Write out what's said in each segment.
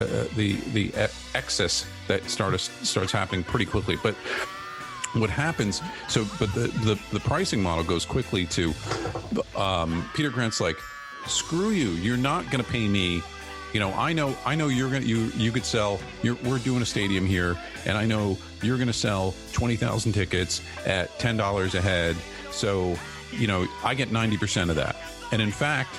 the excess that starts happening pretty quickly. But what happens? But the pricing model goes quickly to Peter Grant's like, screw you. You're not going to pay me. I know you could sell. We're doing a stadium here, and I know you're going to sell 20,000 tickets at $10 a head. So, I get 90% of that. And in fact,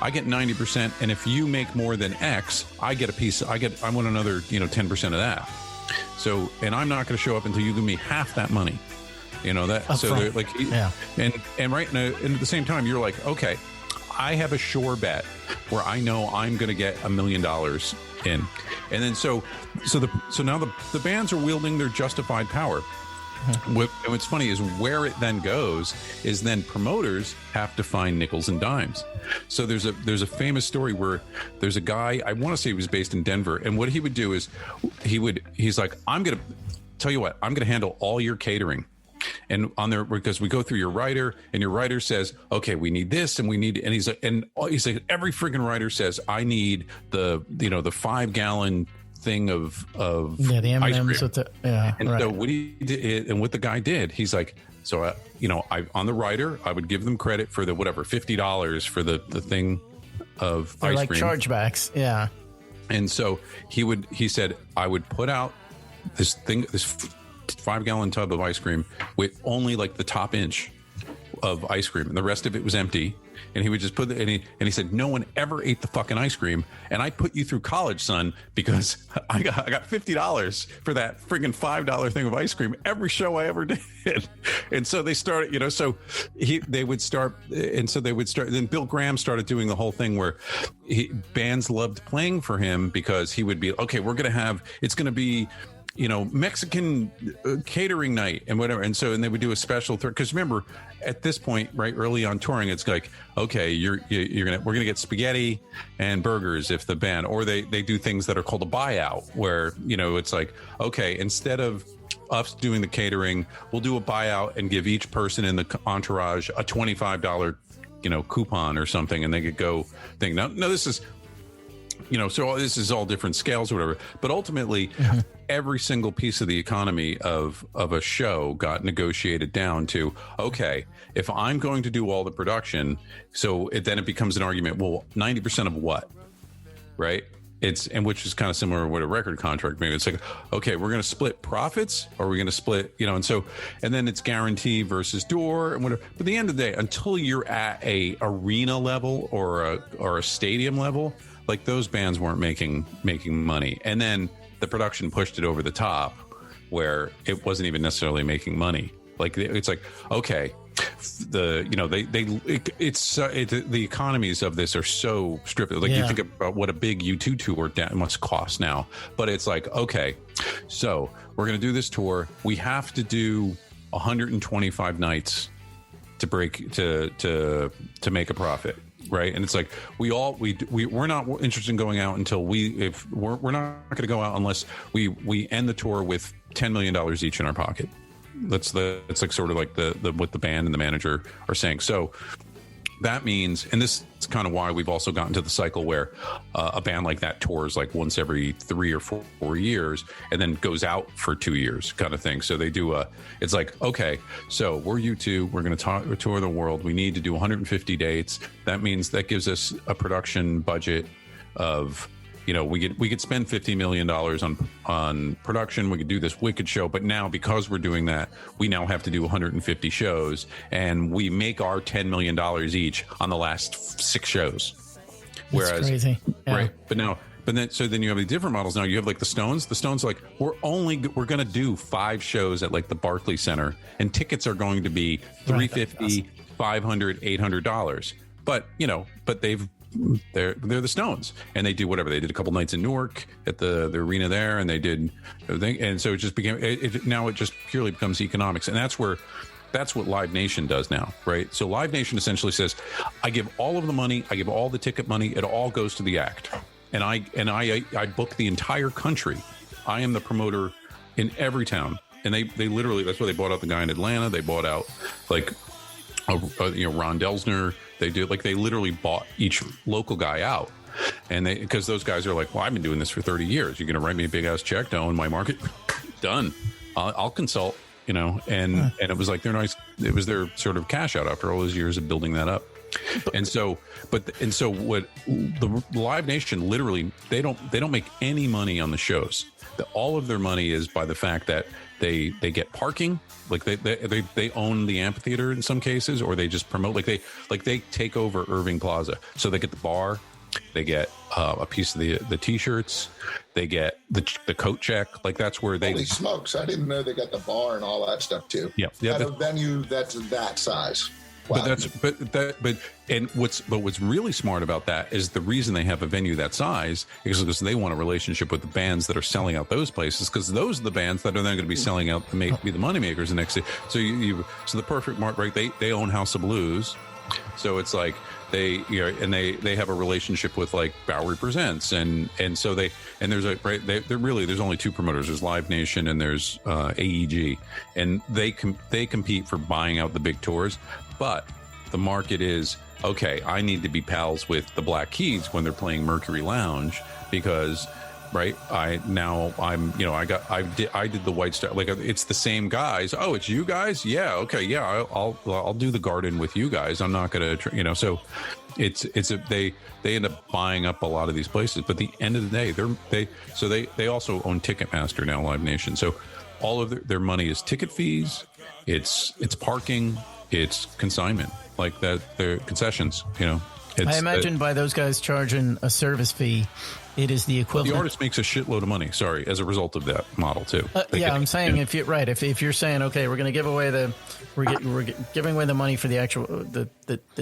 I get 90%. And if you make more than X, I get a piece. I want another, 10% of that. So, and I'm not going to show up until you give me half that money. That. So they're like, yeah. And right now, and at the same time, you're like, okay, I have a sure bet where I know I'm going to get $1 million in. And then so now the bands are wielding their justified power. What's funny is where it then goes is then promoters have to find nickels and dimes. So there's a famous story where there's a guy, I want to say he was based in Denver, and what he would do is he's like, I'm going to tell you what, I'm going to handle all your catering. And on there, because we go through your writer, and your writer says, okay, we need this, and we need, and he's like, every freaking writer says, I need the 5-gallon thing of the M&Ms with the, and right. So what he did, and what the guy did, he's like, so I on the writer, I would give them credit for the whatever $50 for the thing of or ice like cream, chargebacks, yeah. And so he said I would put out this 5-gallon tub of ice cream with only like the top inch of ice cream, and the rest of it was empty. And he would just put and he said, no one ever ate the fucking ice cream, and I put you through college, son, because I got $50 for that friggin' $5 thing of ice cream every show I ever did. And so they started, they would start. Then Bill Graham started doing the whole thing where bands loved playing for him because he would be, okay, it's going to be Mexican catering night and whatever. And they would do a special because remember, at this point, right, early on touring, it's like, okay, we're gonna get spaghetti and burgers if the band, or they do things that are called a buyout, where it's like, okay, instead of us doing the catering, we'll do a buyout and give each person in the entourage a $25 coupon or something, and they could go think, no, this is so this is all different scales or whatever, but ultimately every single piece of the economy of a show got negotiated down to, okay, if I'm going to do all the production, so then it becomes an argument, well, 90% of what, right? And which is kind of similar to what a record contract maybe. It's like, okay, we're going to split profits, or we're going to split, and then it's guarantee versus door and whatever. But at the end of the day, until you're at a arena level or a stadium level, like those bands weren't making money. And then the production pushed it over the top where it wasn't even necessarily making money. Like it's like, okay, the economies of this are so stripped. Like you think about what a big U2 tour must cost now, but it's like, okay, so we're going to do this tour. We have to do 125 nights to make a profit. Right. And it's like, we're not interested in going out until we're not going to go out unless we end the tour with $10 million each in our pocket. It's like sort of like the what the band and the manager are saying. So that means, and this is kind of why we've also gotten to the cycle where a band like that tours like once every 3 or 4 years and then goes out for 2 years kind of thing. So they do it's like, okay, so we're U2, we're going to tour the world. We need to do 150 dates. That means that gives us a production budget of, we could spend $50 million on production. We could do this wicked show, but now because we're doing that, we now have to do 150 shows, and we make our $10 million each on the last 6 shows. That's crazy, right? But then you have the different models. Now you have like the Stones. The Stones like we're going to do 5 shows at like the Barclays Center, and tickets are going to be $350, $500, $800. But they're the Stones, and they do whatever. They did a couple nights in Newark at the arena there, and they did everything. And so it just became now it just purely becomes economics, and that's what Live Nation does now, right? So Live Nation essentially says, I give all of the money, I give all the ticket money, it all goes to the act, and I book the entire country. I am the promoter in every town, and they literally, that's why they bought out the guy in Atlanta. They bought out like Ron Delsner. They literally bought each local guy out. And because those guys are like, well, I've been doing this for 30 years. You're going to write me a big ass check to own my market? Done. I'll consult, and it was like their nice, it was their sort of cash out after all those years of building that up. And so what the Live Nation, literally, they don't make any money on the shows. All of their money is by the fact that they get parking, like they own the amphitheater in some cases, or they just promote, like they take over Irving Plaza, so they get the bar, they get a piece of the t-shirts, they get the coat check, like that's where they. Holy smokes! I didn't know they got the bar and all that stuff too. Yeah, at a venue that's that size. Wow. What's really smart about that is the reason they have a venue that size is because they want a relationship with the bands that are selling out those places, because those are the bands that are then going to be selling out to be the money makers the next day. So so the perfect mark, right? They own House of Blues, so it's like they have a relationship with like Bowery Presents, and so there's there's only two promoters. There's Live Nation and there's AEG, and they compete for buying out the big tours. But the market is, okay, I need to be pals with the Black Keys when they're playing Mercury Lounge, because I did the White Star, like it's the same guys. Oh, it's you guys? Yeah, okay, yeah, I'll do the Garden with you guys. I'm not gonna, so they end up buying up a lot of these places. But at the end of the day, they also own Ticketmaster now, Live Nation. So all of their money is ticket fees, it's parking, it's consignment, like that. They're concessions, I imagine by those guys charging a service fee, it is the equivalent. The artist makes a shitload of money. Sorry, as a result of that model too. I'm saying if you're saying, okay, we're going to give away we're giving away the money for the actual the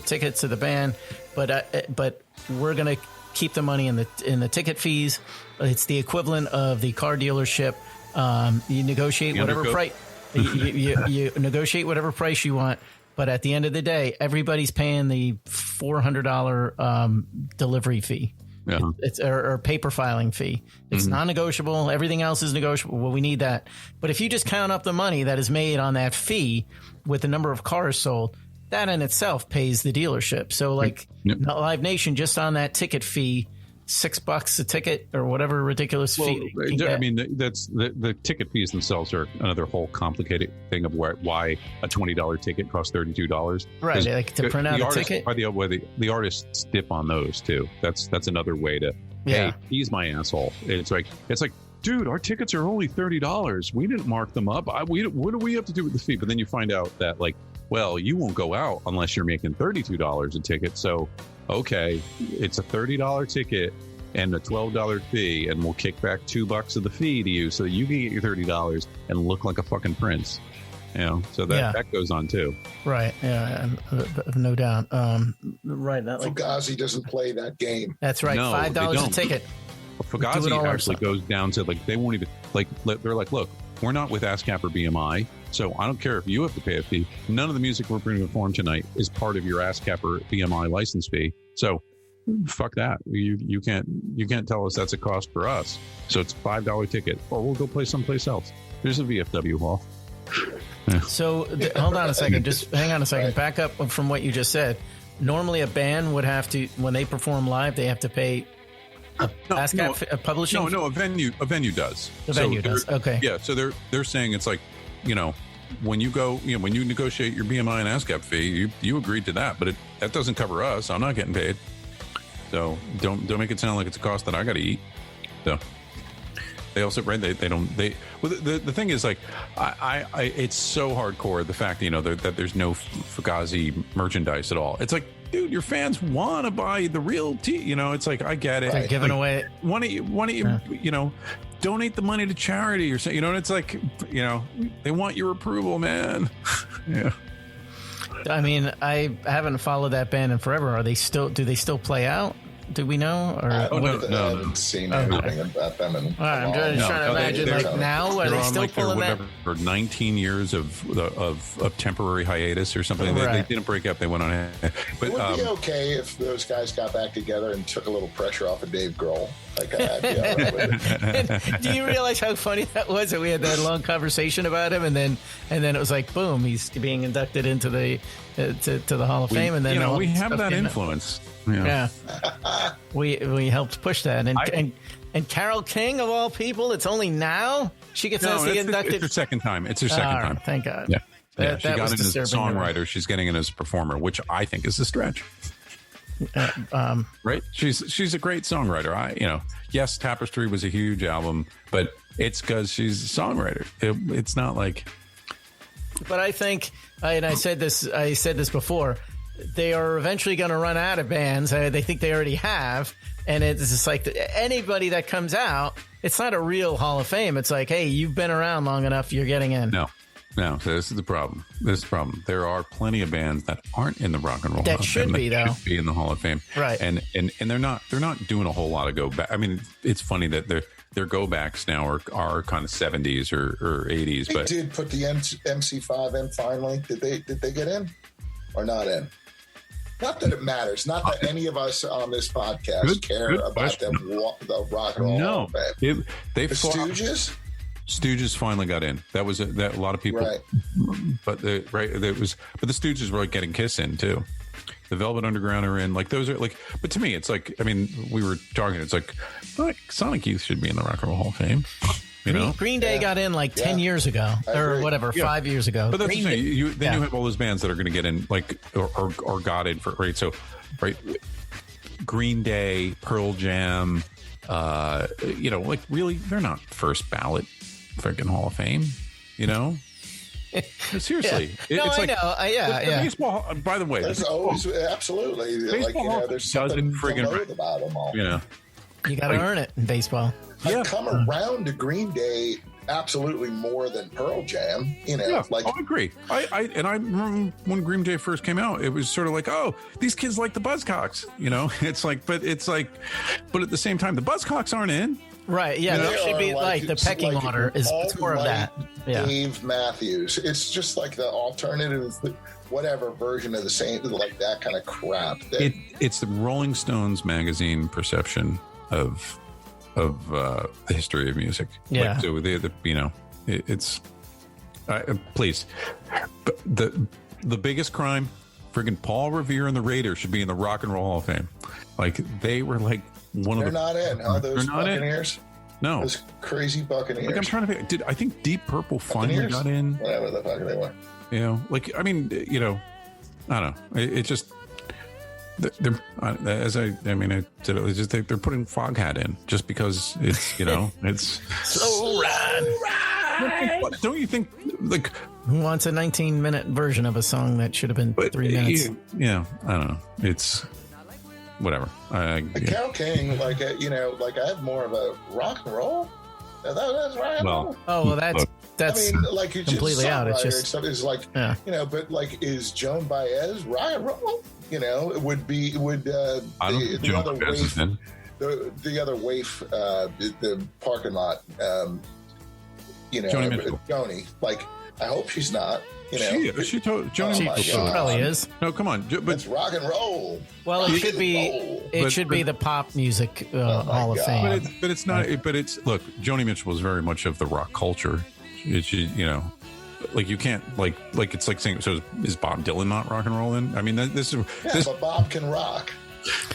tickets to the band, but we're going to keep the money in the ticket fees. It's the equivalent of the car dealership. You negotiate whatever price. You negotiate whatever price you want, but at the end of the day, everybody's paying the $400 delivery fee. Yeah. It's or paper filing fee. It's non-negotiable. Everything else is negotiable. Well, we need that. But if you just count up the money that is made on that fee with the number of cars sold, that in itself pays the dealership. So like Live Nation, just on that ticket fee, $6 a ticket or whatever ridiculous fee. I mean, that's the ticket fees themselves are another whole complicated thing of why a $20 ticket costs $32. Right, like to print out a ticket. By the way, the artists dip on those too. That's another way to. Hey, he's my asshole. It's like, dude, our tickets are only $30. We didn't mark them up. What do we have to do with the fee? But then you find out that you won't go out unless you're making $32 a ticket. So. Okay, it's a $30 ticket and a $12 fee, and we'll kick back $2 of the fee to you so that you can get your $30 and look like a fucking prince. So that goes on too. Right. Yeah. No doubt. Right. Fugazi doesn't play that game. That's right. No, $5 a ticket. Fugazi actually goes down to they won't even they're like, look, we're not with ASCAP or BMI, so I don't care if you have to pay a fee. None of the music we're bringing to perform tonight is part of your ASCAP or BMI license fee. So fuck that. You can't tell us that's a cost for us. So it's a $5 ticket, or we'll go play someplace else. There's a VFW hall. Yeah. So hold on a second. Just hang on a second. Back up from what you just said. Normally, a band would have to, when they perform live, they have to pay. A publishing? No, a venue does. The venue does. Okay. Yeah, so they're saying it's like, when you go, when you negotiate your BMI and ASCAP fee, you agreed to that, but that doesn't cover us. I'm not getting paid. So don't make it sound like it's a cost that I got to eat. So they also the thing is, like, it's so hardcore, the fact that there's no Fugazi merchandise at all. It's like, dude, your fans want to buy the real tea. It's like, I get it. They're giving away. Why don't you donate the money to charity or something? It's like, they want your approval, man. Yeah. I mean, I haven't followed that band in forever. Do they still play out? Do we know? Or I haven't seen anything about them. All right, I'm just trying to imagine, now, are they still pulling that? For 19 years of temporary hiatus or something. Right. They didn't break up. They went on. But it would be okay if those guys got back together and took a little pressure off of Dave Grohl. Like I'd be all right with it. Do you realize how funny that was? That we had that long conversation about him, and then it was like, boom, he's being inducted into the to the Hall of Fame, and then we have that influence. Yeah. We helped push that. And Carole King, of all people, it's only now she gets asked to get inducted. It's her second time. It's her second time. Thank God. Yeah. She That got was in as a disturbing. songwriter. She's getting in as a performer, which I think is a stretch. Right? She's a great songwriter. Yes, Tapestry was a huge album, but it's because she's a songwriter. It's not like. But I think, and I said this before, they are eventually going to run out of bands. They think they already have, and it's just like anybody that comes out, it's not a real Hall of Fame. It's like, hey, you've been around long enough, you're getting in. No. So this is the problem. There are plenty of bands that aren't in the Rock and Roll that Hall of should Fame be though. Should be in the Hall of Fame, right? And they're not doing a whole lot of go back. I mean, it's funny that their go backs now are kind of 70s or 80s. They but did put the MC5 in finally. Did they get in or not in? Not that it matters. Not that any of us on this podcast care about the Rock and Roll Hall of Fame. The Stooges finally got in. That was a lot of people, right? But the Stooges were like getting Kiss in too. The Velvet Underground are in. Like those are like. But to me, it's like. I mean, we were talking. It's like Sonic Youth should be in the Rock and Roll Hall of Fame. Green Day got in like 10 years ago or whatever, 5 years ago. But that's the thing. You have all those bands that are going to get in, like or got in for right. So right, Green Day, Pearl Jam. Like really, they're not first ballot freaking Hall of Fame. Seriously, I know. Baseball. By the way, there's always absolutely there's something friggin' about them all. You got to earn it in baseball. I've come around to Green Day absolutely more than Pearl Jam. I agree. I remember when Green Day first came out, it was sort of like, oh, these kids like the Buzzcocks. But at the same time, the Buzzcocks aren't in. Right, yeah, that should be like the pecking order is more of that. Yeah. Dave Matthews. It's just like the alternative, whatever version of the same, like that kind of crap. It's the Rolling Stones magazine perception of the history of music. Yeah. Like, so it's please, the biggest crime, friggin' Paul Revere and the Raiders should be in the Rock and Roll Hall of Fame. Like they were like. They're not in, huh? Those Buccaneers? No. Those crazy Buccaneers. Like I'm trying to think. I think Deep Purple finally got in? Whatever the fuck they were. I don't know. It just they're they're putting Foghat in just because it's it's so rad. Don't you think like who wants a 19-minute version of a song that should have been 3 minutes? I don't know. It's whatever. Carole King, I have more of a rock and roll. That's right. Well, that's I mean, like it's completely out. It's just stuff is like but like is Joan Baez rock and roll? It would be the other waif, the other waif, the parking lot. Joni Mitchell. Joni, I hope she's not. She probably is. No, come on, but it's rock and roll. Well, it should be. It should be the pop music Hall of Fame. But it's not. But it's look. Joni Mitchell was very much of the rock culture. It's you can't like it's like saying. So is Bob Dylan not rock and roll? In I mean, but Bob can rock.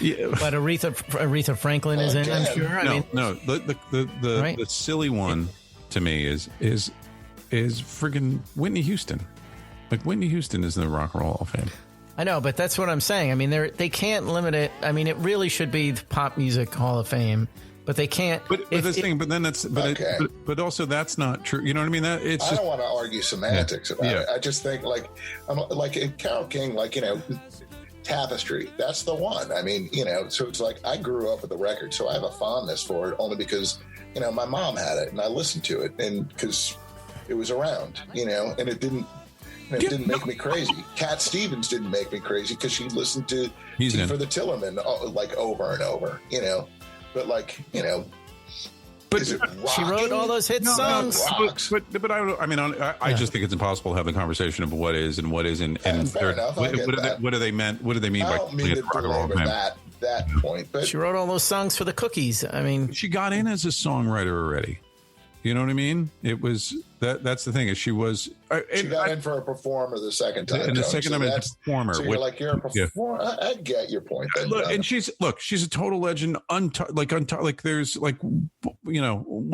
Yeah. But Aretha Franklin is in. I'm sure. The silly one to me is friggin' Whitney Houston. Like Whitney Houston is in the Rock and Roll Hall of Fame. I know, but that's what I'm saying. I mean, they can't limit it. I mean, it really should be the Pop Music Hall of Fame, but they can't. But also that's not true. You know what I mean? I don't want to argue semantics about it. I just think in Carole King, Tapestry. That's the one. I mean, so it's like I grew up with the record, so I have a fondness for it only because my mom had it and I listened to it and because it was around, and it didn't. It didn't make me crazy. Cat Stevens didn't make me crazy because she listened to Tea for the Tillerman over and over, But is it rocking? She wrote all those hit songs. But I just think it's impossible to have the conversation of what is and what isn't. And fair enough. What do they mean by that point? But she wrote all those songs for the Cookies. I mean, she got in as a songwriter already. You know what I mean? It was that's the thing is she got in for a performer the second time. And the second time as a performer. So you're like, you're a performer. Yeah. I get your point. Then, and she's a total legend. Like there's like, you know,